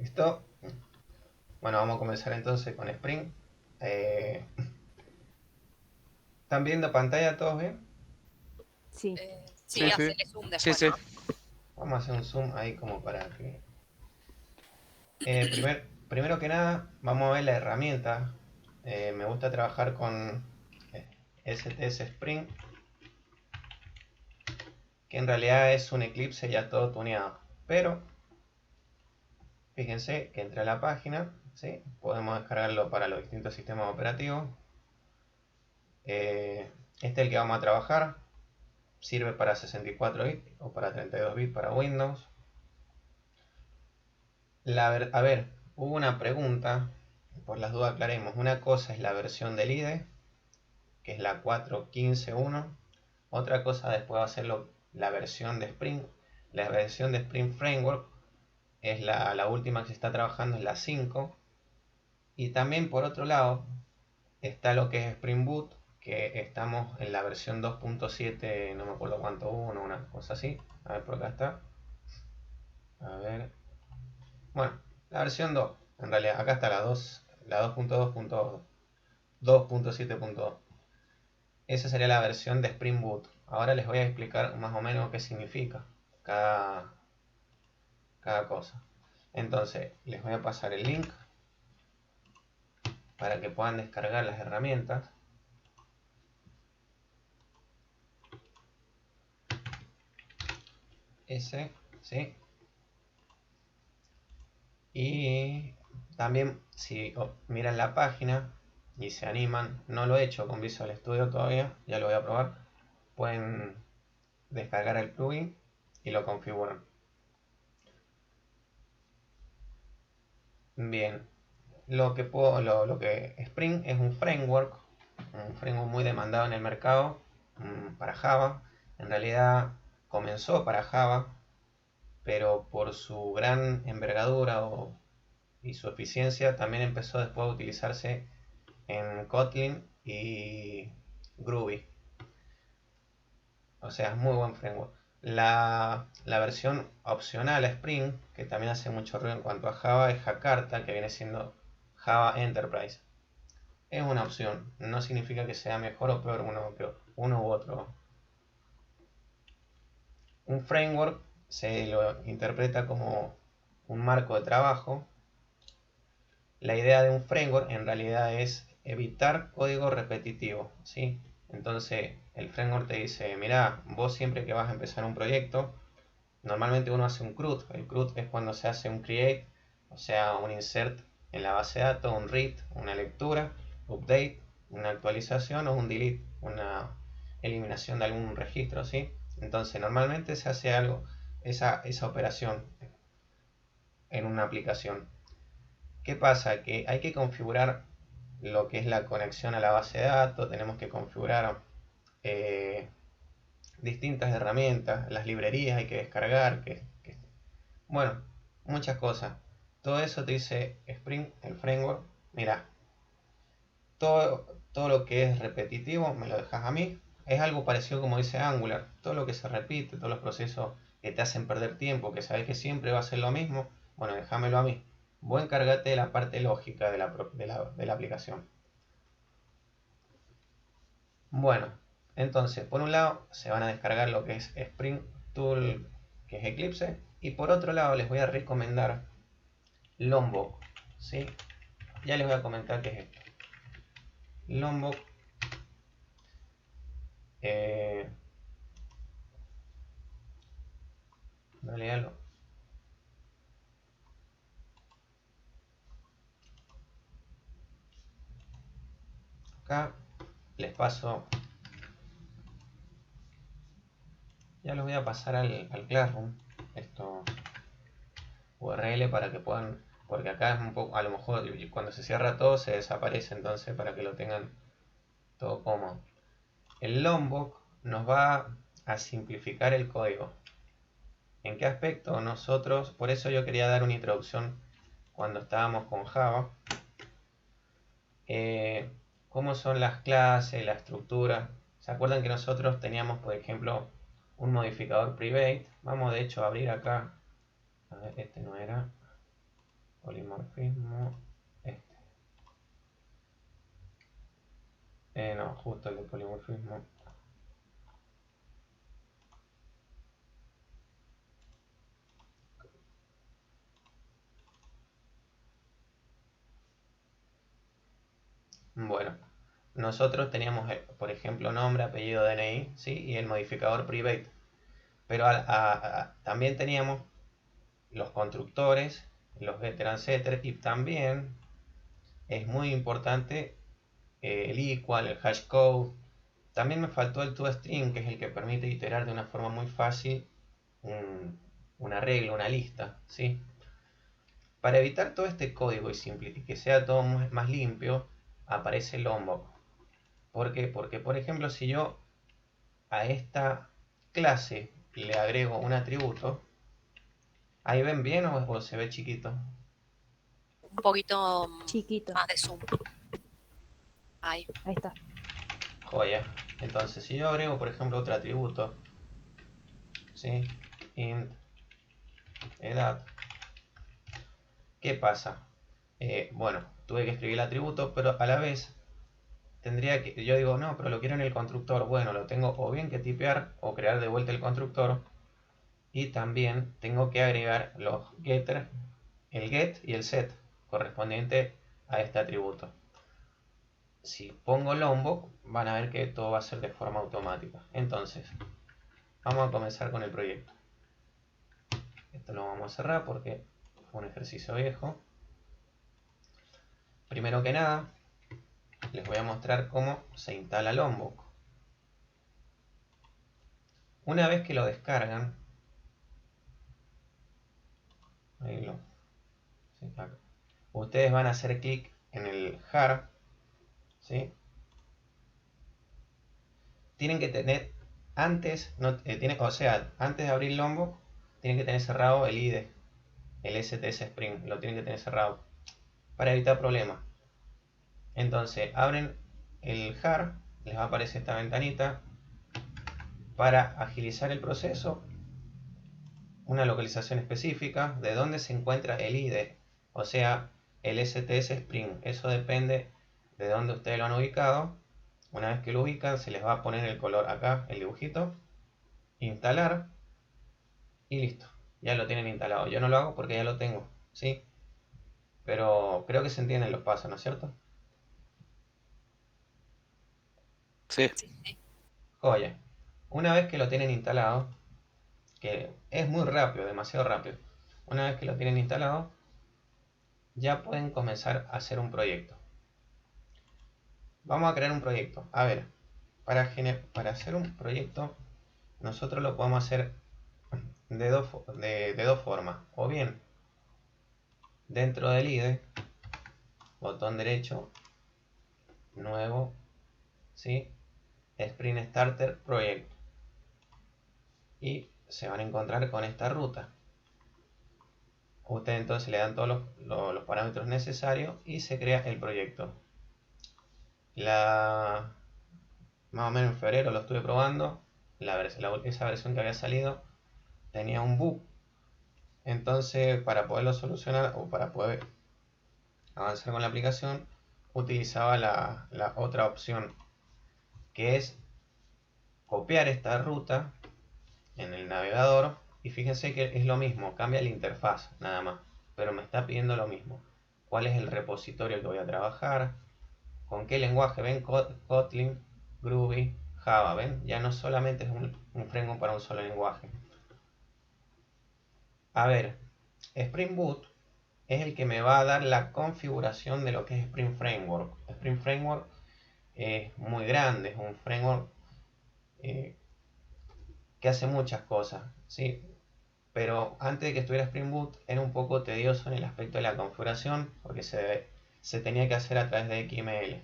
¿Listo? Bueno, vamos a comenzar entonces con Spring. Eh, ¿Están viendo pantalla todos bien? Sí. Sí, Sí, sí, hacerle zoom sí, después, sí. ¿no? Vamos a hacer un zoom ahí como para que... primero que nada, vamos a ver la herramienta. Me gusta trabajar con STS Spring, que en realidad es un Eclipse ya todo tuneado. Pero, fíjense que entre a la página, ¿sí? Podemos descargarlo para los distintos sistemas operativos. Este es el que vamos a trabajar. Sirve para 64 bits o para 32 bits para Windows. A ver, hubo una pregunta, por las dudas aclaremos. Una cosa es la versión del IDE, que es la 4.15.1. Otra cosa después va a ser la versión de Spring. La versión de Spring Framework es la última que se está trabajando, es la 5. Y también por otro lado está lo que es Spring Boot, que estamos en la versión 2.7, no me acuerdo cuánto hubo, una cosa así. A ver, por acá está. A ver. Bueno, la versión 2. En realidad, acá está la 2, la 2.2.2.7.2. Esa sería la versión de Spring Boot. Ahora les voy a explicar más o menos qué significa cada, cada cosa. Entonces, les voy a pasar el link para que puedan descargar las herramientas. Ese, ¿sí? Y también, si miran la página y se animan, no lo he hecho con Visual Studio todavía, ya lo voy a probar, pueden descargar el plugin y lo configuran. Bien, lo que Spring es un framework muy demandado en el mercado para Java. En realidad comenzó para Java, pero por su gran envergadura y su eficiencia también empezó después a utilizarse en Kotlin y Groovy. O sea, es muy buen framework. La versión opcional a Spring, que también hace mucho ruido en cuanto a Java, es Jakarta, que viene siendo Java Enterprise. Es una opción, no significa que sea mejor o peor uno u otro. Un framework se lo interpreta como un marco de trabajo. La idea de un framework en realidad es evitar código repetitivo, ¿sí? Entonces el framework te dice, mira, vos siempre que vas a empezar un proyecto, normalmente uno hace un CRUD. El CRUD es cuando se hace un create, o sea, un insert en la base de datos, un read, una lectura, update, una actualización o un delete, una eliminación de algún registro, ¿sí? Entonces normalmente se hace esa operación en una aplicación. ¿Qué pasa? Que hay que configurar lo que es la conexión a la base de datos, tenemos que configurar eh, distintas herramientas, las librerías hay que descargar, bueno, muchas cosas. Todo eso te dice Spring, el framework. Mira, todo lo que es repetitivo me lo dejas a mí. Es algo parecido como dice Angular. Todo lo que se repite, todos los procesos que te hacen perder tiempo, que sabes que siempre va a ser lo mismo, bueno, déjamelo a mí. Vos encárgate de la parte lógica de la aplicación. Bueno, entonces, por un lado, se van a descargar lo que es Spring Tool, que es Eclipse. Y por otro lado, les voy a recomendar Lombok, ¿sí? Ya les voy a comentar qué es esto. Lombok en realidad acá les paso, ya los voy a pasar al Classroom, estos URL para que puedan, porque acá es un poco, a lo mejor cuando se cierra todo se desaparece, entonces para que lo tengan todo cómodo. El Lombok nos va a simplificar el código. ¿En qué aspecto? Nosotros, por eso yo quería dar una introducción cuando estábamos con Java. Cómo son las clases, la estructura. ¿Se acuerdan que nosotros teníamos, por ejemplo, un modificador private? Vamos de hecho a abrir acá. A ver, este no era. polimorfismo este. No, justo el de polimorfismo. Bueno, nosotros teníamos, por ejemplo, nombre, apellido, DNI, ¿sí? Y el modificador private. Pero también teníamos los constructores, los getter, setter, y también es muy importante el equal, el hashcode. También me faltó el toString, que es el que permite iterar de una forma muy fácil un arreglo, una lista, ¿sí? Para evitar todo este código y que sea todo más limpio, aparece Lombok. ¿Por qué? Porque, por ejemplo, si yo a esta clase le agrego un atributo, ¿ahí ven bien o se ve chiquito? Un poquito Chiquito. más de zoom. Ahí. Ahí está. Joya. Entonces, si yo agrego, por ejemplo, otro atributo, ¿sí? Int edad, ¿qué pasa? Bueno, tuve que escribir el atributo, pero a la vez tendría que, yo digo, no, pero lo quiero en el constructor. Bueno, lo tengo o bien que tipear o crear de vuelta el constructor. Y también tengo que agregar los getter, el get y el set correspondiente a este atributo. Si pongo Lombok, van a ver que todo va a ser de forma automática. Entonces, vamos a comenzar con el proyecto. Esto lo vamos a cerrar porque fue un ejercicio viejo. Primero que nada, les voy a mostrar cómo se instala Lombok. Una vez que lo descargan, ustedes van a hacer clic en el jar, ¿sí? Tienen que tener antes, o sea, antes de abrir Lombok, tienen que tener cerrado el IDE, el STS Spring, lo tienen que tener cerrado para evitar problemas. Entonces, abren el jar, les va a aparecer esta ventanita. Para agilizar el proceso, una localización específica de dónde se encuentra el IDE, o sea, el STS Spring. Eso depende de dónde ustedes lo han ubicado. Una vez que lo ubican, se les va a poner el color acá, el dibujito, instalar y listo. Ya lo tienen instalado. Yo no lo hago porque ya lo tengo, ¿sí? Pero creo que se entienden los pasos, ¿no es cierto? Sí. Joya. Una vez que lo tienen instalado, que es muy rápido, demasiado rápido. Una vez que lo tienen instalado, ya pueden comenzar a hacer un proyecto. Vamos a crear un proyecto. A ver, para hacer un proyecto, nosotros lo podemos hacer de dos formas. O bien, dentro del IDE, botón derecho, nuevo, ¿sí? Spring Starter Project. Y se van a encontrar con esta ruta. Ustedes entonces le dan todos los parámetros necesarios y se crea el proyecto. Más o menos en febrero lo estuve probando. Esa versión que había salido tenía un bug. Entonces, para poderlo solucionar o para poder avanzar con la aplicación, utilizaba la otra opción, que es copiar esta ruta en el navegador. Y fíjense que es lo mismo, cambia la interfaz nada más, pero me está pidiendo lo mismo. ¿Cuál es el repositorio que voy a trabajar? ¿Con qué lenguaje? ¿Ven? Kotlin, Groovy, Java. ¿Ven? Ya no solamente es un framework para un solo lenguaje. A ver, Spring Boot es el que me va a dar la configuración de lo que es Spring Framework. Spring Framework es muy grande, es un framework que hace muchas cosas, ¿sí? Pero antes de que estuviera Spring Boot era un poco tedioso en el aspecto de la configuración porque se tenía que hacer a través de XML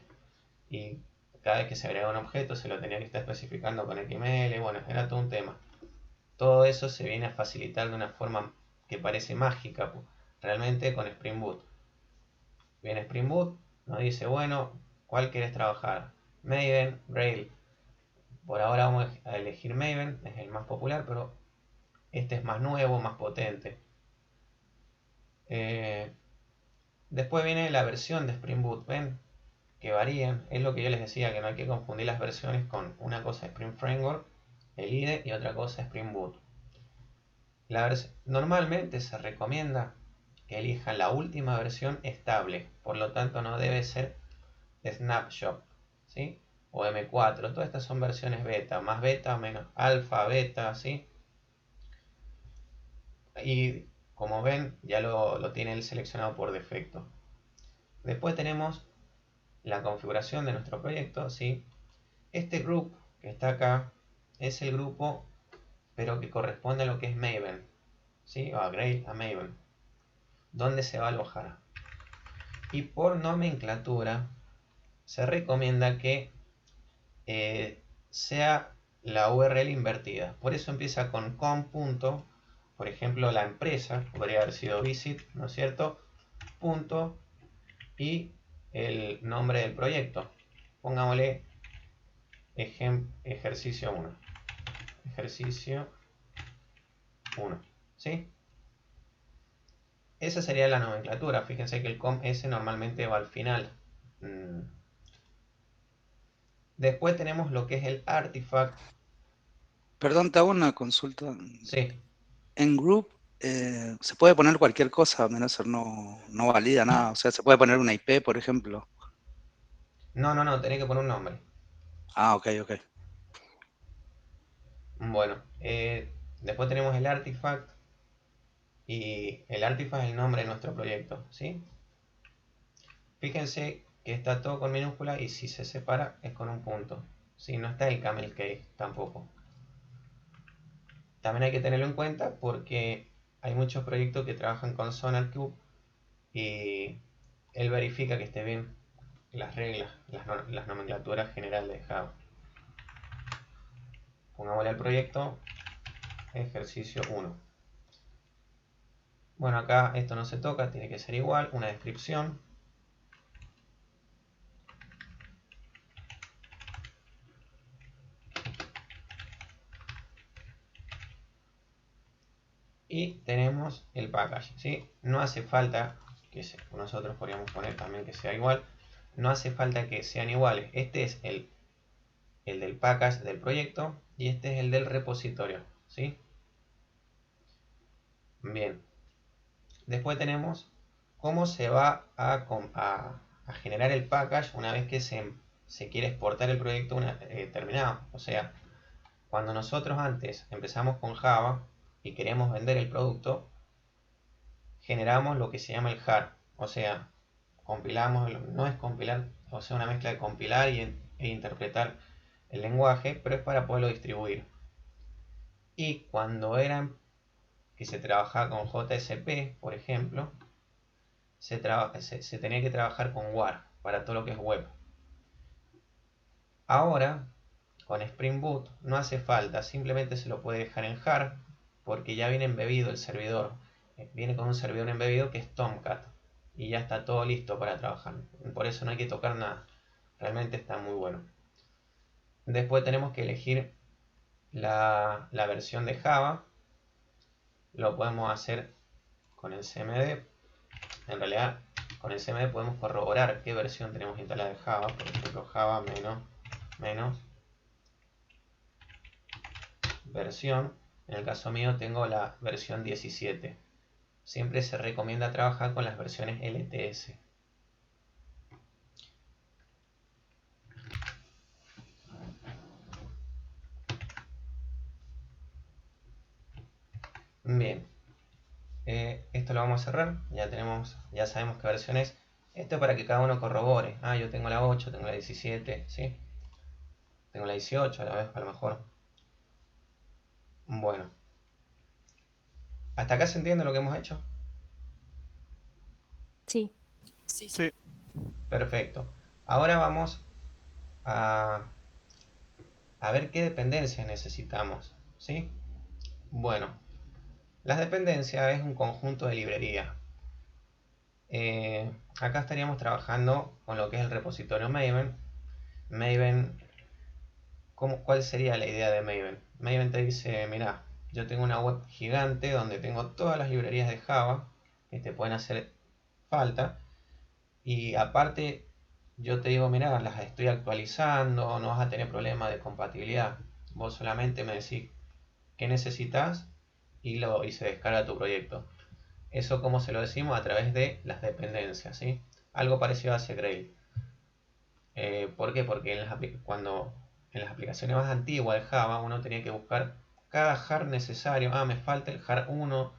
y cada vez que se agregaba un objeto se lo tenía que estar especificando con XML. Bueno, era todo un tema. Todo eso se viene a facilitar de una forma que parece mágica realmente con Spring Boot. Viene Spring Boot, nos dice, bueno, ¿cuál quieres trabajar? Maven, Rail. Por ahora vamos a elegir Maven, es el más popular, pero este es más nuevo, más potente. Después viene la versión de Spring Boot. ¿Ven? Que varían. Es lo que yo les decía, que no hay que confundir las versiones con una cosa Spring Framework, el IDE, y otra cosa Spring Boot. Normalmente se recomienda que elijan la última versión estable, por lo tanto no debe ser Snapshot, ¿sí? O M4, todas estas son versiones beta, más beta, menos alfa, beta, ¿sí? Y como ven, ya lo tiene él seleccionado por defecto. Después tenemos la configuración de nuestro proyecto, ¿sí? Este group que está acá es el grupo, pero que corresponde a lo que es Maven, ¿sí? O a Grail, a Maven, donde se va a alojar. Y por nomenclatura se recomienda que sea la URL invertida. Por eso empieza con com. Por ejemplo, la empresa podría haber sido visit, ¿no es cierto? Punto y el nombre del proyecto. Pongámosle ejercicio 1. Ejercicio 1. ¿Sí? Esa sería la nomenclatura. Fíjense que el com s normalmente va al final. Después tenemos lo que es el artifact. Perdón, te hago una consulta. Sí. En group se puede poner cualquier cosa, Menacer no valida nada. O sea, se puede poner una IP, por ejemplo. No, tenés que poner un nombre. Ah, ok. Bueno, después tenemos el artifact. Y el artifact es el nombre de nuestro proyecto, ¿sí? Fíjense que está todo con minúscula y si se separa es con un punto. ¿Sí? No está el camel case tampoco. También hay que tenerlo en cuenta porque hay muchos proyectos que trabajan con SonarQube y él verifica que esté bien las reglas, las nomenclaturas generales de Java. Pongámosle al proyecto ejercicio 1. Bueno, acá esto no se toca, tiene que ser igual, una descripción. Y tenemos el package, ¿sí? No hace falta que nosotros podríamos poner también que sea igual. No hace falta que sean iguales. Este es el del package del proyecto y este es el del repositorio, ¿sí? Bien. Después tenemos cómo se va a generar el package una vez que se quiere exportar el proyecto terminado. O sea, cuando nosotros antes empezamos con Java y queremos vender el producto, generamos lo que se llama el jar, o sea, compilamos, no es compilar, o sea, una mezcla de compilar e interpretar el lenguaje, pero es para poderlo distribuir. Y cuando eran que se trabajaba con JSP, por ejemplo, se tenía que trabajar con WAR para todo lo que es web. Ahora, con Spring Boot, no hace falta, simplemente se lo puede dejar en jar, porque ya viene embebido el servidor. Viene con un servidor embebido que es Tomcat y ya está todo listo para trabajar. Por eso no hay que tocar nada. Realmente está muy bueno. Después tenemos que elegir la versión de Java. Lo podemos hacer con el cmd. En realidad, con el cmd podemos corroborar qué versión tenemos instalada de Java. Por ejemplo, Java menos versión. En el caso mío tengo la versión 17. Siempre se recomienda trabajar con las versiones LTS. Bien, esto lo vamos a cerrar. Ya sabemos qué versión es. Esto es para que cada uno corrobore. Ah, yo tengo la 8, tengo la 17, ¿sí? Tengo la 18 a la vez, a lo mejor. Bueno, ¿hasta acá se entiende lo que hemos hecho? Sí. Sí. Perfecto. Ahora vamos a ver qué dependencias necesitamos, ¿sí? Bueno, las dependencias es un conjunto de librerías. Acá estaríamos trabajando con lo que es el repositorio Maven. Maven, ¿cuál sería la idea de Maven? Maven te dice, mira, yo tengo una web gigante donde tengo todas las librerías de Java que te pueden hacer falta Y aparte, yo te digo, mira, las estoy actualizando, no vas a tener problema de compatibilidad. Vos solamente me decís qué necesitas y se descarga tu proyecto. Eso como se lo decimos a través de las dependencias, ¿sí? Algo parecido hace Grail. ¿Por qué? Porque cuando en las aplicaciones más antiguas de Java uno tenía que buscar cada jar necesario. Ah, me falta el jar 1.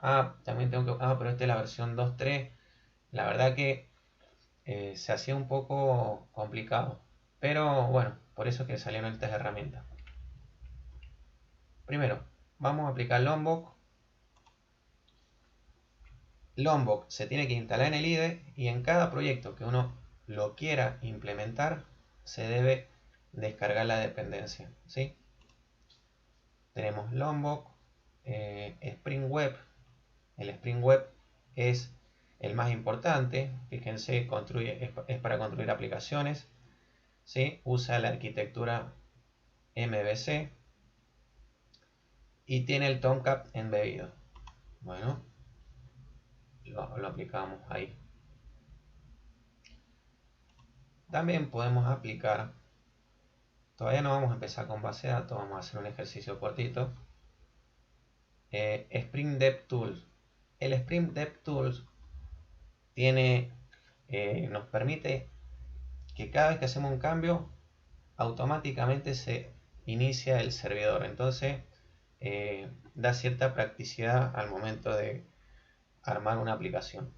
Ah, también tengo que... Ah, pero esta es la versión 2.3. La verdad que se hacía un poco complicado. Pero bueno, por eso es que salieron estas herramientas. Primero, vamos a aplicar Lombok. Lombok se tiene que instalar en el IDE y en cada proyecto que uno lo quiera implementar se debe descargar la dependencia, ¿sí? Tenemos Lombok, Spring Web. El Spring Web es el más importante. Fíjense, es para construir aplicaciones, ¿sí? Usa la arquitectura MVC y tiene el Tomcat embebido. Bueno, lo aplicamos ahí. También podemos aplicar, todavía no vamos a empezar con base de datos, vamos a hacer un ejercicio cortito. Spring Dev Tools. El Spring Dev Tools nos permite que cada vez que hacemos un cambio, automáticamente se inicia el servidor. Entonces, da cierta practicidad al momento de armar una aplicación.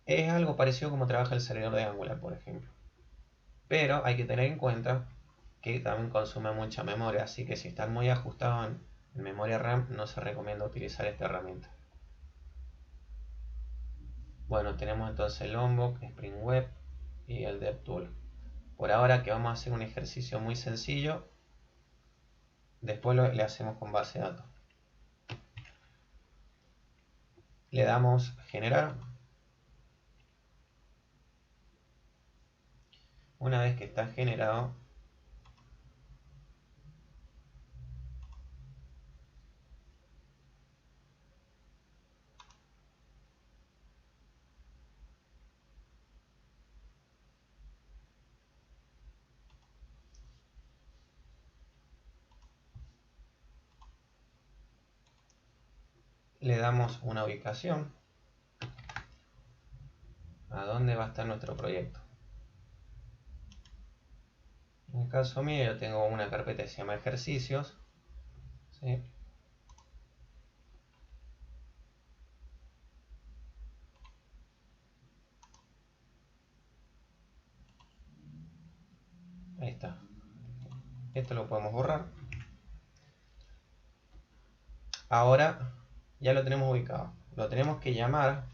Es algo parecido como trabaja el servidor de Angular, por ejemplo. Pero hay que tener en cuenta que también consume mucha memoria, así que si están muy ajustados en memoria RAM, no se recomienda utilizar esta herramienta. Bueno, tenemos entonces el Lombok, Spring Web y el DevTool. Por ahora que vamos a hacer un ejercicio muy sencillo, después le hacemos con base de datos. Le damos generar. Una vez que está generado, le damos una ubicación a dónde va a estar nuestro proyecto. En el caso mío yo tengo una carpeta que se llama ejercicios, ¿sí? Ahí está. Esto lo podemos borrar. Ahora ya lo tenemos ubicado. Lo tenemos que llamar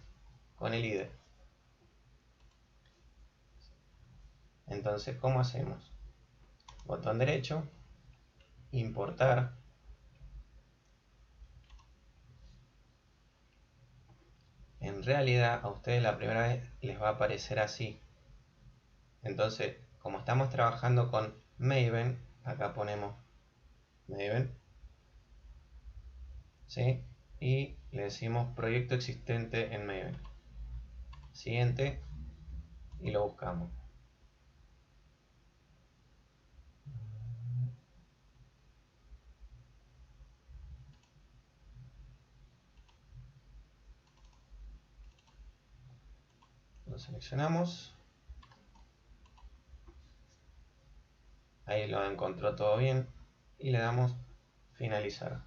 con el IDE. Entonces, ¿cómo hacemos? Botón derecho, importar. En realidad a ustedes la primera vez les va a aparecer así. Entonces, como estamos trabajando con Maven, acá ponemos Maven, ¿sí? Y le decimos proyecto existente en Maven. Siguiente, y lo buscamos. Lo seleccionamos. Ahí lo encontró todo bien. Y le damos finalizar.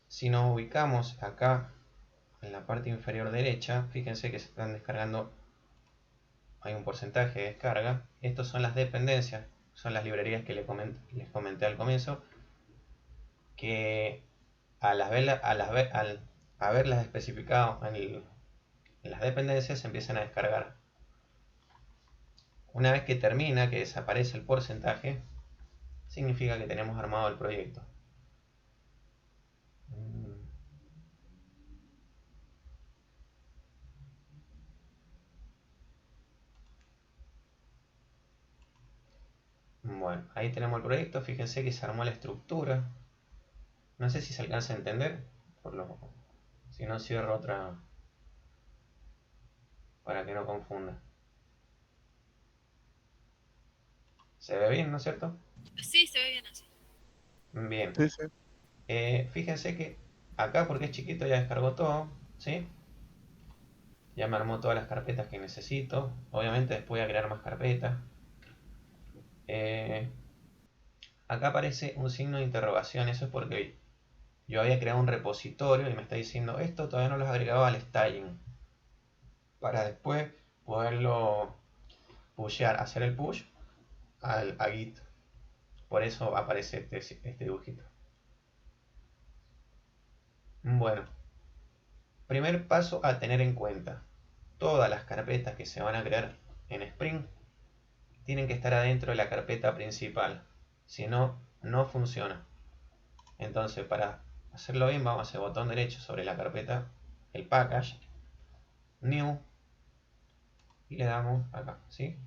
Si nos ubicamos acá en la parte inferior derecha, fíjense que se están descargando, hay un porcentaje de descarga. Estas son las dependencias, son las librerías que les comenté al comienzo, que al haberlas especificado en las dependencias se empiezan a descargar. Una vez que termina, que desaparece el porcentaje, significa que tenemos armado el proyecto. Bueno, ahí tenemos el proyecto. Fíjense que se armó la estructura. No sé si se alcanza a entender. Si no, cierro otra. para que no confunda. ¿Se ve bien, no es cierto? Sí, se ve bien así. Bien. Sí, sí. Fíjense que acá, porque es chiquito, ya descargó todo, ¿sí? Ya me armó todas las carpetas que necesito. Obviamente después voy a crear más carpetas. Eh, Acá aparece un signo de interrogación. Eso es porque yo había creado un repositorio y me está diciendo esto todavía no lo has agregado al staging. Para después poderlo pushear, hacer el push a Git. Por eso aparece este dibujito. Bueno, primer paso a tener en cuenta. Todas las carpetas que se van a crear en Spring tienen que estar adentro de la carpeta principal. Si no, no funciona. Entonces, para hacerlo bien, vamos a hacer botón derecho sobre la carpeta, el package, new, y le damos acá, ¿sí?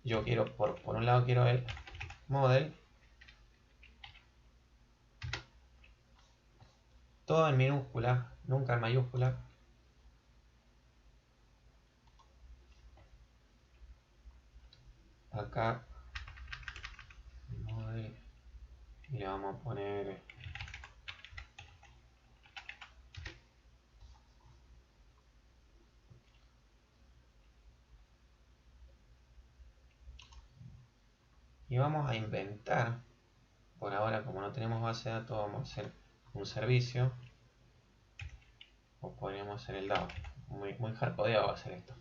Yo quiero, por un lado quiero el model, todo en minúscula, nunca en mayúscula. Acá, model, y le vamos a poner y vamos a inventar, por ahora como no tenemos base de datos, vamos a hacer un servicio, o podríamos hacer el DAO. Muy hardcodeado va a ser esto.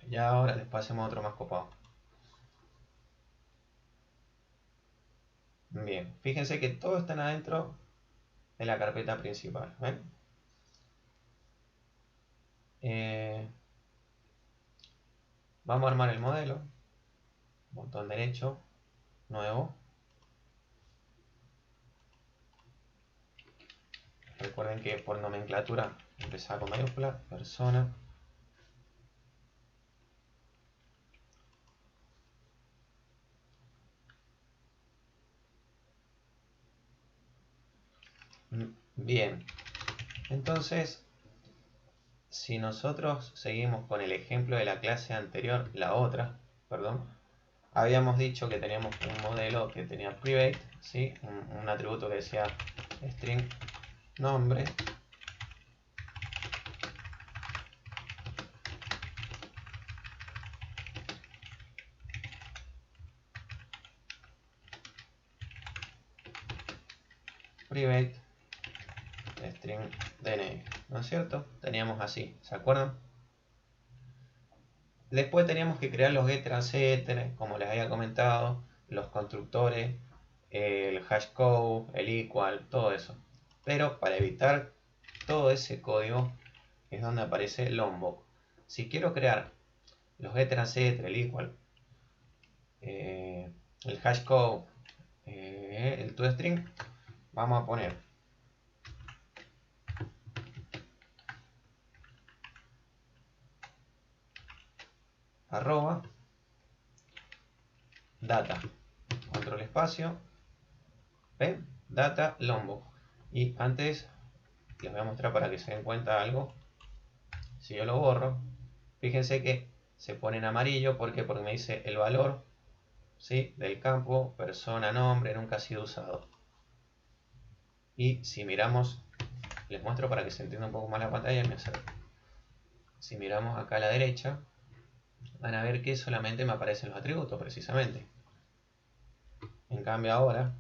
Ya ahora después hacemos otro más copado. Bien, fíjense que todos están adentro de la carpeta principal. ¿Ven? Vamos a armar el modelo. Botón derecho, nuevo. Recuerden que por nomenclatura empezaba con mayúscula, persona. Bien, entonces, si nosotros seguimos con el ejemplo de la clase anterior, la otra, perdón, habíamos dicho que teníamos un modelo que tenía private, ¿sí? Un atributo que decía string nombre. Private string DNI, ¿no es cierto? Teníamos así, ¿se acuerdan? Después teníamos que crear los getter and setter, como les había comentado, los constructores, el hashcode, el equal, todo eso. Pero para evitar todo ese código es donde aparece Lombok. Si quiero crear los getter and setter, el equal, el hashcode, el toString, vamos a poner arroba data, control espacio, ¿ven? Data Lombok. Y antes les voy a mostrar para que se den cuenta algo. Si yo lo borro, fíjense que se pone en amarillo. ¿Por qué? Porque me dice el valor, ¿sí?, del campo, persona, nombre, nunca ha sido usado. Y si miramos, les muestro para que se entienda un poco más la pantalla y me acerco. Si miramos acá a la derecha, van a ver que solamente me aparecen los atributos, precisamente. En cambio ahora,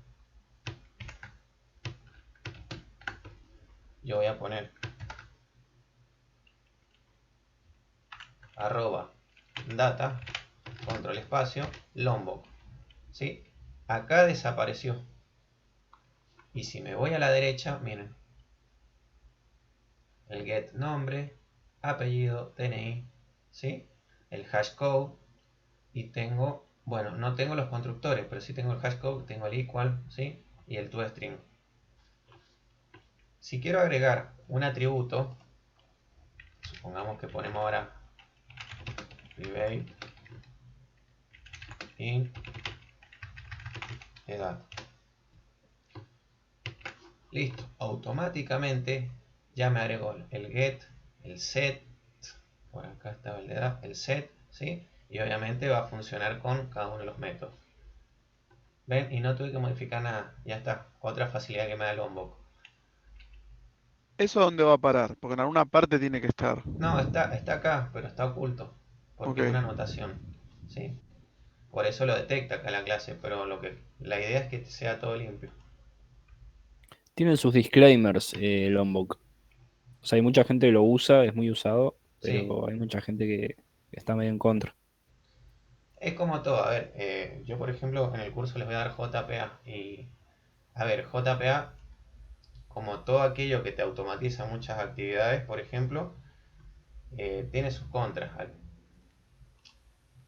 yo voy a poner arroba data, control espacio, Lombok, ¿sí? Acá desapareció. Y si me voy a la derecha, miren, el get nombre, apellido, DNI, ¿sí? El hashcode, y tengo, bueno, no tengo los constructores, pero sí tengo el hashcode, tengo el equal, ¿sí? Y el toString. Si quiero agregar un atributo, supongamos que ponemos ahora private int edad. Listo, automáticamente ya me agregó el get, el set, por acá está el set, ¿sí? Y obviamente va a funcionar con cada uno de los métodos. ¿Ven? Y no tuve que modificar nada. Ya está. Otra facilidad que me da Lombok. ¿Eso dónde va a parar? Porque en alguna parte tiene que estar. No, está acá, pero está oculto. Porque Ok. es una anotación. ¿Sí? Por eso lo detecta acá la clase. Pero la idea es que sea todo limpio. Tienen sus disclaimers, Lombok. O sea, hay mucha gente que lo usa, es muy usado, Sí. pero hay mucha gente que está medio en contra. Es como todo. A ver, yo por ejemplo en el curso les voy a dar JPA. Y, a ver, JPA, como todo aquello que te automatiza muchas actividades, por ejemplo, tiene sus contras.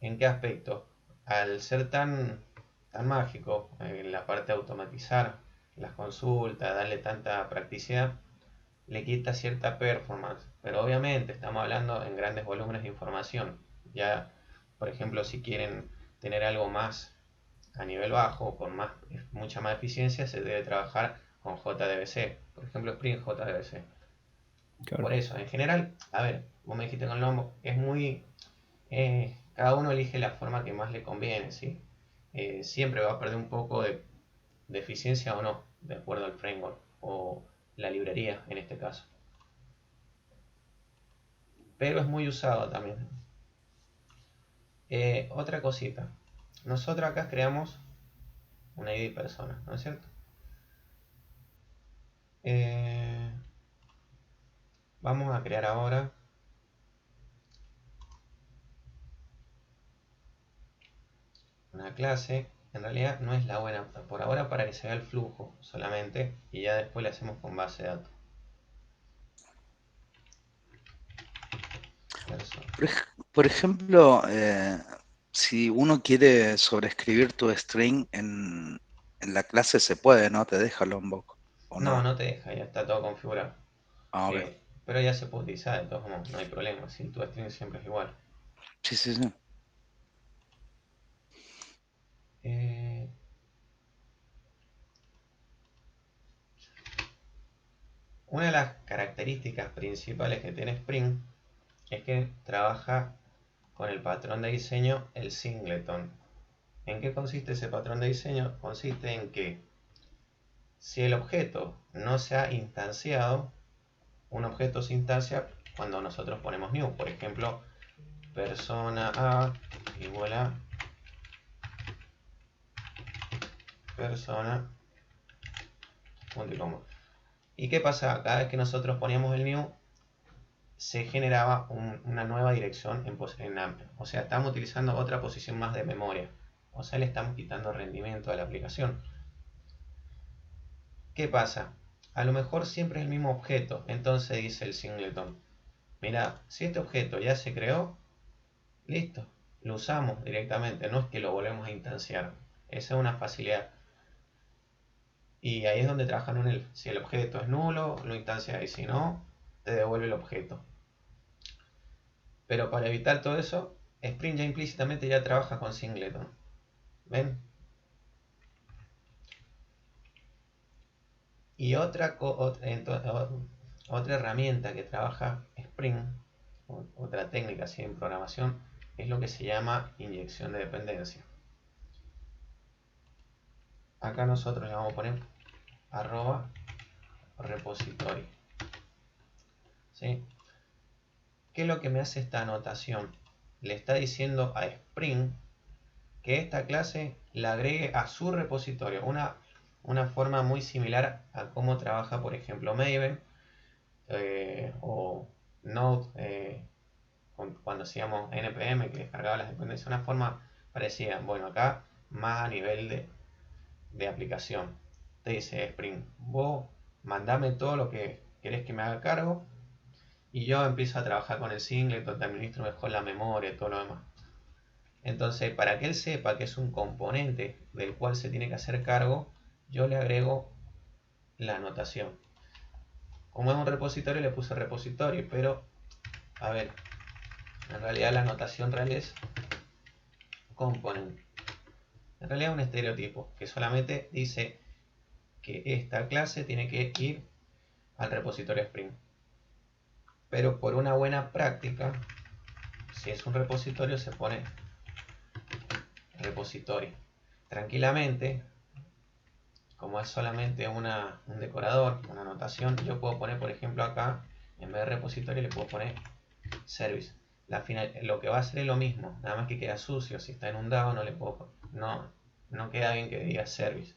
¿En qué aspecto? Al ser tan mágico en la parte de automatizar las consultas, darle tanta practicidad, le quita cierta performance. Pero obviamente estamos hablando en grandes volúmenes de información. Ya, por ejemplo, si quieren tener algo más a nivel bajo, con mucha más eficiencia, se debe trabajar con JDBC. Por ejemplo, Spring JDBC. Claro. Por eso, en general, a ver, vos me dijiste con Lombo, es muy cada uno elige la forma que más le conviene, ¿sí? Siempre va a perder un poco de eficiencia o no, de acuerdo al framework o la librería en este caso. Pero es muy usado también. Otra cosita. Nosotros acá creamos una ID persona, ¿no es cierto? Vamos a crear ahora una clase. En realidad no es la buena por ahora para que se vea el flujo solamente y ya después le hacemos con base de datos. Persona. Por ejemplo, si uno quiere sobreescribir tu string en la clase, se puede, ¿no? Te deja Lombok, ¿o No, no? no te deja, ya está todo configurado. Ah, ok. Pero ya se puede utilizar de todos modos, no hay problema. Si tu string siempre es igual. Sí, sí, sí. Eh, una de las características principales que tiene Spring es que trabaja con el patrón de diseño, el singleton. ¿En qué consiste ese patrón de diseño? Consiste en que si el objeto no se ha instanciado, un objeto se instancia cuando nosotros ponemos new. Por ejemplo, persona A igual a persona punto y coma. ¿Y qué pasa? Cada vez que nosotros poníamos el new, se generaba una nueva dirección o sea, estamos utilizando otra posición más de memoria. O sea, le estamos quitando rendimiento a la aplicación. ¿Qué pasa? A lo mejor siempre es el mismo objeto. Entonces dice el singleton: mira, si este objeto ya se creó, listo, lo usamos directamente. No es que lo volvemos a instanciar. Esa es una facilidad. Y ahí es donde trabajan un elf. Si el objeto es nulo, lo instancias, y si no, te devuelve el objeto. Pero para evitar todo eso, Spring ya implícitamente ya trabaja con singleton. ¿Ven? Y otra herramienta que trabaja Spring, otra técnica así en programación, es lo que se llama inyección de dependencia. Acá nosotros le vamos a poner @repository. ¿Sí? ¿Qué es lo que me hace esta anotación? Le está diciendo a Spring que esta clase la agregue a su repositorio. Una forma muy similar a cómo trabaja, por ejemplo, Maven o Node cuando hacíamos npm, que descargaba las dependencias. Una forma parecida. Bueno, acá más a nivel de aplicación. Te dice Spring: vos mandame todo lo que querés que me haga cargo y yo empiezo a trabajar con el singleton, te administro mejor la memoria y todo lo demás. Entonces, para que él sepa que es un componente del cual se tiene que hacer cargo, yo le agrego la anotación. Como es un repositorio, le puse repositorio, pero, a ver, en realidad la anotación real es component. En realidad es un estereotipo que solamente dice que esta clase tiene que ir al repositorio Spring. Pero por una buena práctica, Si es un repositorio, se pone repositorio. Tranquilamente, como es solamente un decorador, una anotación, yo puedo poner, por ejemplo, acá, en vez de repositorio, le puedo poner service. Lo que va a hacer es lo mismo, nada más que queda sucio. Si está inundado, no le puedo, no queda bien que diga service.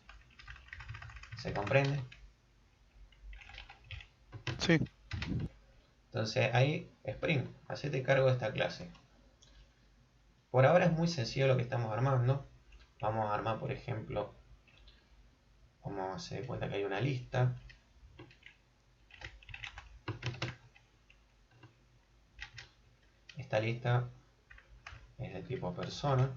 ¿Se comprende? Sí. Entonces ahí, Spring, hacete cargo de esta clase. Por ahora es muy sencillo lo que estamos armando. Vamos a armar, por ejemplo, vamos a hacer cuenta que hay una lista. Esta lista es de tipo persona.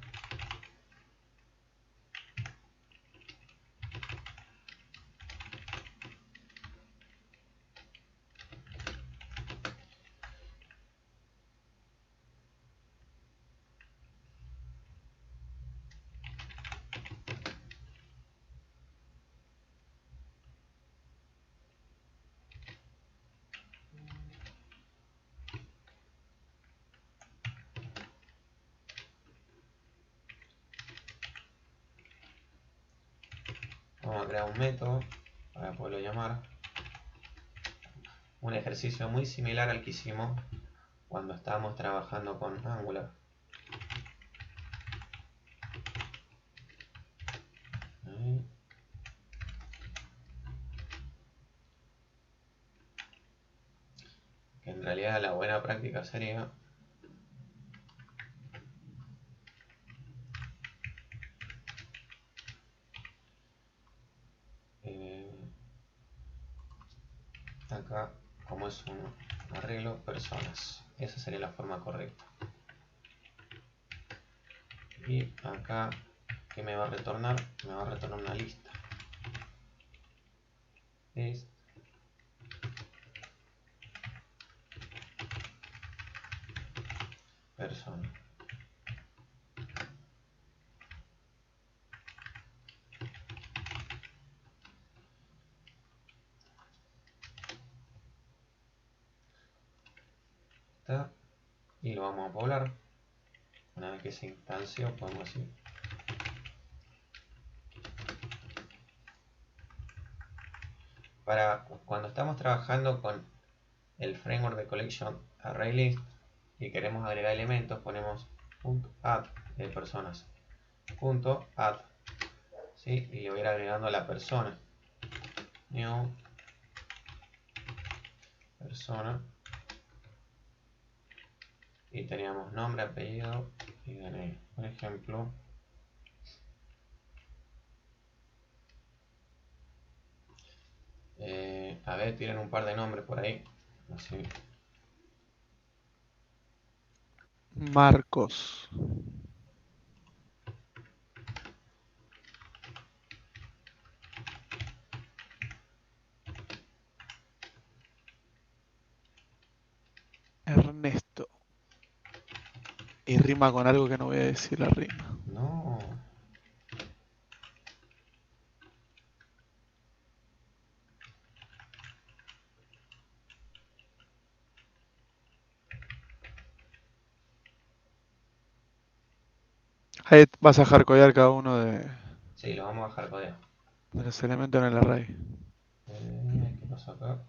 Vamos a crear un método para poderlo llamar. Un ejercicio muy similar al que hicimos cuando estábamos trabajando con Angular. Ahí. Que en realidad la buena práctica sería acá, como es un arreglo, personas. Esa sería la forma correcta. Y acá, ¿qué me va a retornar? Me va a retornar una lista. List. Persona. Está. Y lo vamos a poblar. Una vez que se instanció, podemos ir. Para cuando estamos trabajando con el framework de collection ArrayList y queremos agregar elementos, ponemos .add de personas, .add, ¿sí? Y le voy a ir agregando a la persona, new persona, y teníamos nombre, apellido y DNI. Por ejemplo, a ver, tienen un par de nombres por ahí, así. Marcos. Ernesto. Y rima con algo que no voy a decir la rima. No, Ahí vas a hardcodear cada uno sí, lo vamos a dejar codeado. de los elementos en el array. ¿Qué pasó acá?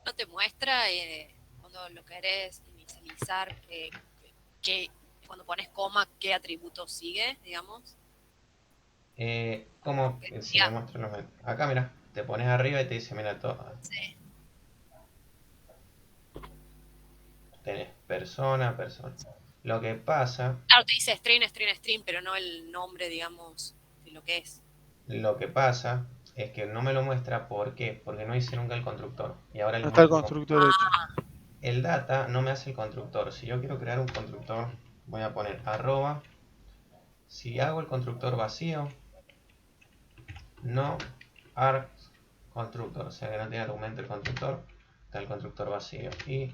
No te muestra cuando lo querés inicializar que cuando pones coma, qué atributo sigue, digamos. ¿Cómo Que se me diga, muestra acá, mira, te pones arriba y te dice, mira, sí. tenés persona, persona. Lo que pasa, Claro, te dice string, string, string, pero no el nombre, digamos, de lo que es. lo que pasa es que no me lo muestra, ¿por qué? Porque no hice nunca el constructor. Y ahora No les está el muestro constructor hecho. el data no me hace el constructor. Si yo quiero crear un constructor, voy a poner arroba. Si hago el constructor vacío, no arg constructor, o sea que no tiene argumento el constructor, está el constructor vacío. Y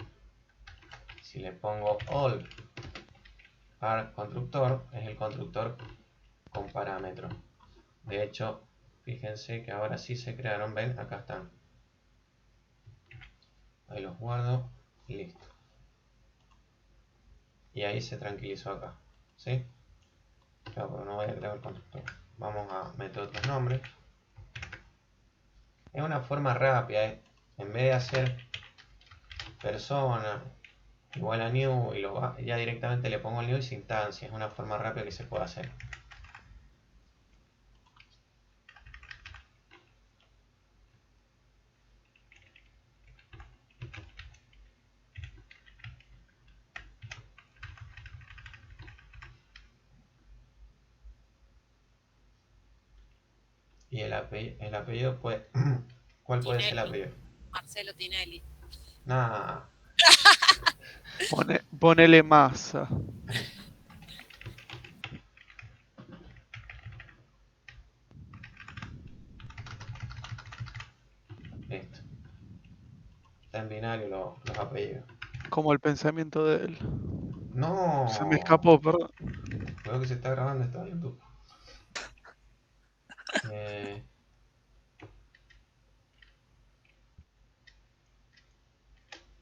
si le pongo all arg constructor, es el constructor con parámetro. De hecho, fíjense que ahora sí se crearon, ven, acá están. Ahí los guardo y listo. Y ahí se tranquilizó acá, ¿sí? Claro, pero no voy a crear el constructor. Vamos a meter otros nombres. Es una forma rápida, ¿eh? En vez de hacer persona igual a new y ya directamente le pongo el new y sin instancia. Es una forma rápida que se puede hacer. Y el apellido puede... ¿Cuál puede ser el Tinelli. apellido? Marcelo Tinelli. Nah. Ponele masa. Listo. Está en binario los apellidos. Como el pensamiento de él. Se me No. escapó, perdón. Creo que se está grabando esto en YouTube. Eh,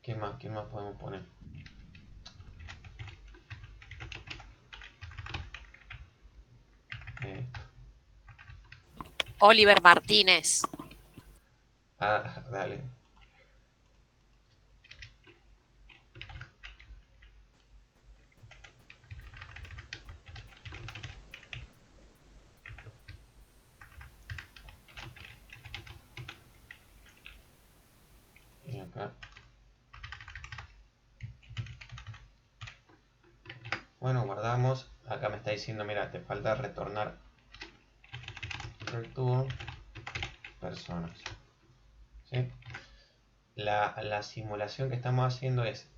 ¿Quién más? ¿Quién más podemos poner? Eh, Oliver Martínez. Dale. Y acá. Bueno, guardamos. Acá me está diciendo, mira, te falta retornar return personas. ¿Sí? La simulación que estamos haciendo es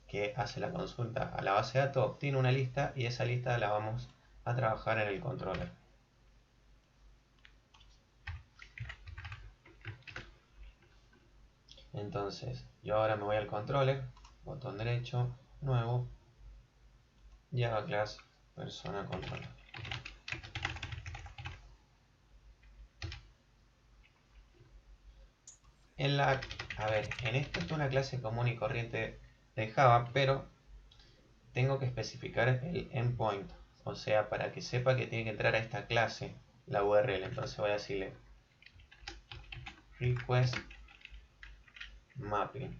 que hace la consulta a la base de datos, obtiene una lista y esa lista la vamos a trabajar en el controller. Entonces, yo ahora me voy al controller, botón derecho, nuevo, Java Class Persona Controller. En esto es una clase común y corriente de Java, pero tengo que especificar el endpoint, o sea, para que sepa que tiene que entrar a esta clase la URL. Entonces voy a decirle request mapping.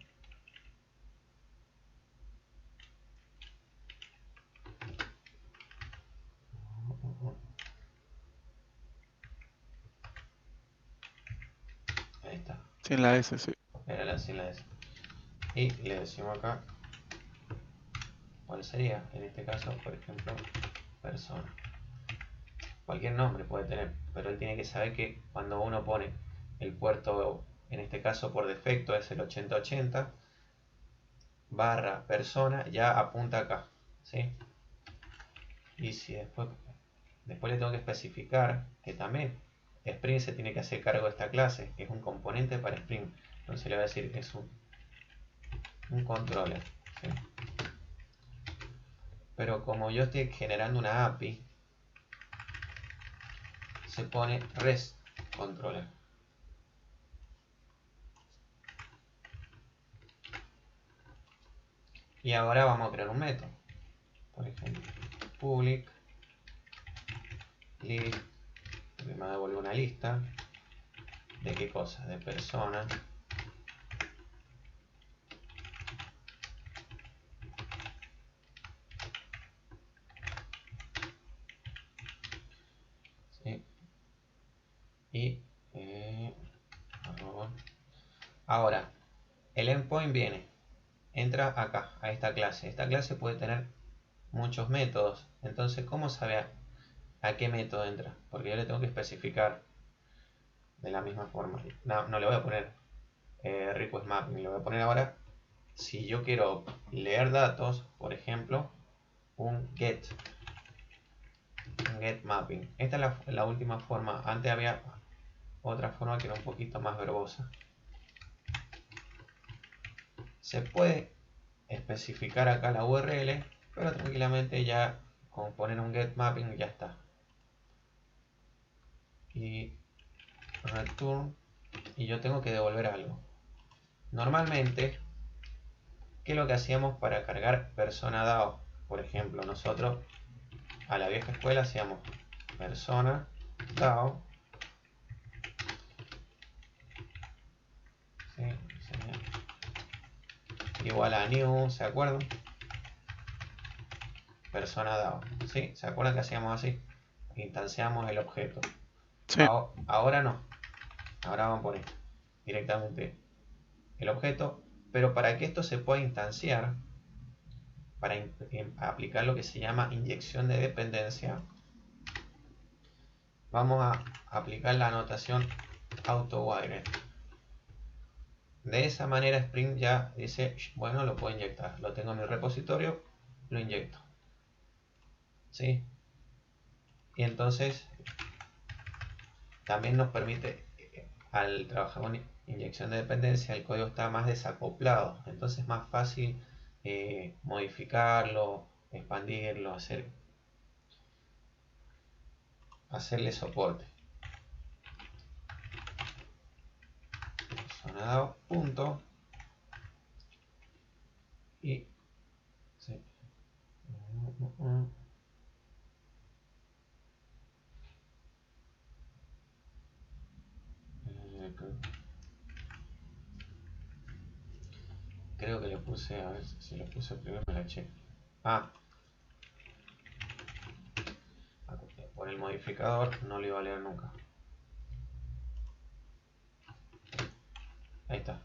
Ahí está. Sin la S, sí. Era sin la S. Y le decimos acá cuál sería, en este caso, por ejemplo, persona. Cualquier nombre puede tener, pero él tiene que saber que cuando uno pone el puerto, en este caso por defecto es el 8080, barra persona, ya apunta acá, ¿sí? Y si después le tengo que especificar que también Spring se tiene que hacer cargo de esta clase, que es un componente para Spring. Entonces le voy a decir que es un controller, ¿sí? Pero como yo estoy generando una API, se pone REST controller. Y ahora vamos a crear un método. Por ejemplo, public list, que me devuelve una lista. ¿De qué cosa? De personas. ¿Sí? Y arroba. Ahora, el endpoint viene, entra acá, a esta clase. Esta clase puede tener muchos métodos. Entonces, ¿cómo sabe a qué método entra? Porque yo le tengo que especificar de la misma forma. No le voy a poner request mapping, le voy a poner ahora, si yo quiero leer datos, por ejemplo, un get mapping. Esta es la última forma. Antes había otra forma que era un poquito más verbosa. Se puede especificar acá la URL, pero tranquilamente ya con poner un get mapping ya está. y return, y yo tengo que devolver algo. Normalmente, ¿qué es lo que hacíamos para cargar persona DAO? Por ejemplo, nosotros a la vieja escuela hacíamos persona DAO, ¿sí? Igual a new, ¿se acuerdan? Persona DAO, ¿sí? ¿Se acuerdan que hacíamos así? Instanciamos el objeto. Sí. Ahora no. Ahora vamos a poner directamente el objeto, pero para que esto se pueda instanciar, para aplicar lo que se llama inyección de dependencia, vamos a aplicar la anotación AutoWire. De esa manera Spring ya dice, bueno, lo puedo inyectar, lo tengo en mi repositorio, lo inyecto, ¿sí? Y entonces también nos permite, al trabajar con inyección de dependencia, el código está más desacoplado, entonces es más fácil modificarlo, expandirlo, hacerle soporte. Sonado punto y sí. Creo que le puse, a ver si lo puse primero me la checo. Por el modificador no lo iba a leer nunca. Ahí está.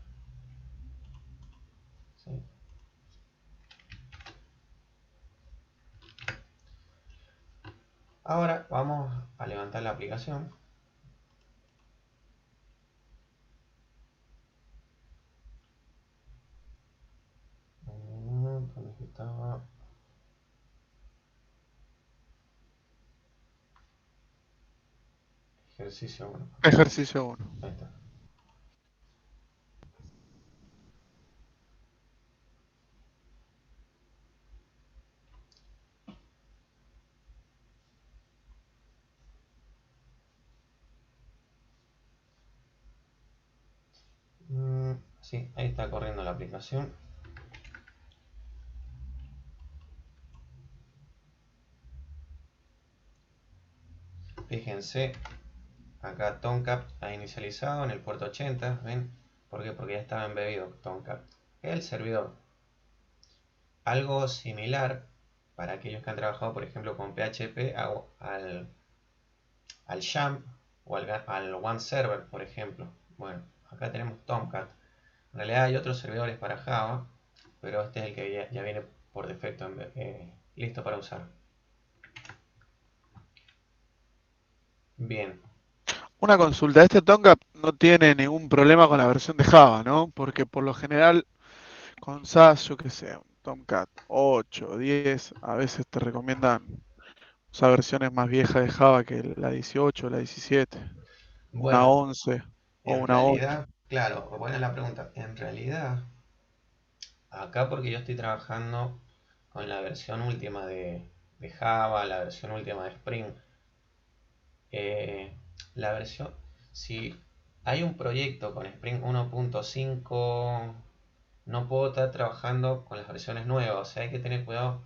¿Sí? Ahora vamos a levantar la aplicación. ¿Dónde estaba? Ejercicio 1. Ejercicio 1. Ahí está. Sí, ahí está corriendo la aplicación. Fíjense, acá Tomcat ha inicializado en el puerto 80, ¿ven? ¿Por qué? Porque ya estaba embebido Tomcat. El servidor. Algo similar para aquellos que han trabajado, por ejemplo, con PHP al XAMPP o al One Server, por ejemplo. Bueno, acá tenemos Tomcat. En realidad hay otros servidores para Java, pero este es el que ya viene por defecto listo para usar. Bien. Una consulta, este Tomcat no tiene ningún problema con la versión de Java, ¿no? Porque por lo general con SAS, yo que sé, un Tomcat 8, 10, a veces te recomiendan usar versiones más viejas de Java que la 18, la 17, una Bueno, 11 o en una 8. realidad, claro, buena la pregunta. En realidad, acá porque yo estoy trabajando con la versión última de Java, la versión última de Spring. La versión, si hay un proyecto con Spring 1.5, no puedo estar trabajando con las versiones nuevas, o sea, hay que tener cuidado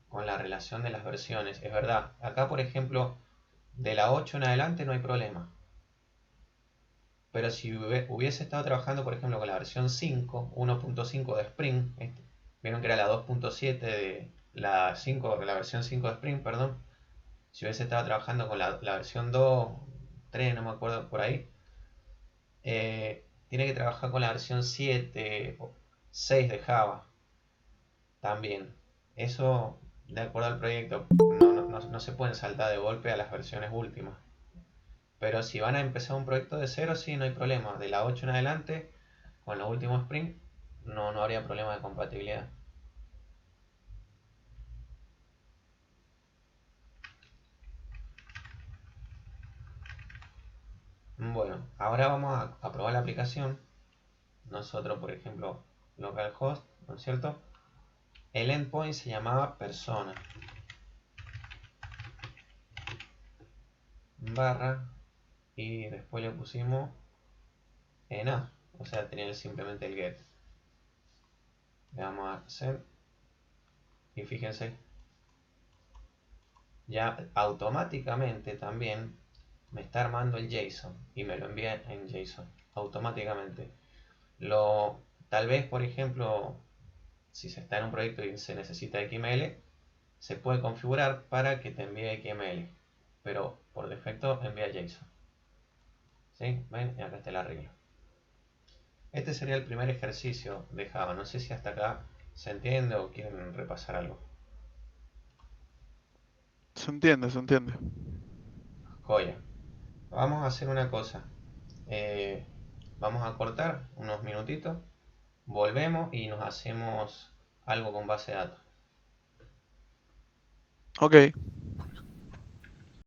con la relación de las versiones. Es verdad, acá por ejemplo, de la 8 en adelante no hay problema. Pero si hubiese estado trabajando, por ejemplo, con la versión 5, 1.5 de Spring, vieron que era la 2.7 de la 5, la versión 5 de Spring, perdón. Si hubiese estado trabajando con la versión 2, 3, no me acuerdo por ahí, tiene que trabajar con la versión 7 o 6 de Java también. Eso, de acuerdo al proyecto, no se pueden saltar de golpe a las versiones últimas. Pero si van a empezar un proyecto de cero, sí, no hay problema. De la 8 en adelante, con los últimos Spring, no habría problema de compatibilidad. Bueno, ahora vamos a probar la aplicación. Nosotros, por ejemplo, localhost, ¿no es cierto? El endpoint se llamaba persona barra y después le pusimos en A, o sea, tenía simplemente el get. Le damos a send y fíjense, ya automáticamente también me está armando el JSON y me lo envía en JSON automáticamente. Tal vez, por ejemplo, si se está en un proyecto y se necesita XML, se puede configurar para que te envíe XML, pero por defecto envía JSON. ¿Sí? ¿Ven? Y acá está el arreglo. Este sería el primer ejercicio de Java. No sé si hasta acá se entiende o quieren repasar algo. Se entiende, se entiende. Joya. Vamos a hacer una cosa. Eh, Vamos a cortar unos minutitos. Volvemos y nos hacemos algo con base de datos. Ok.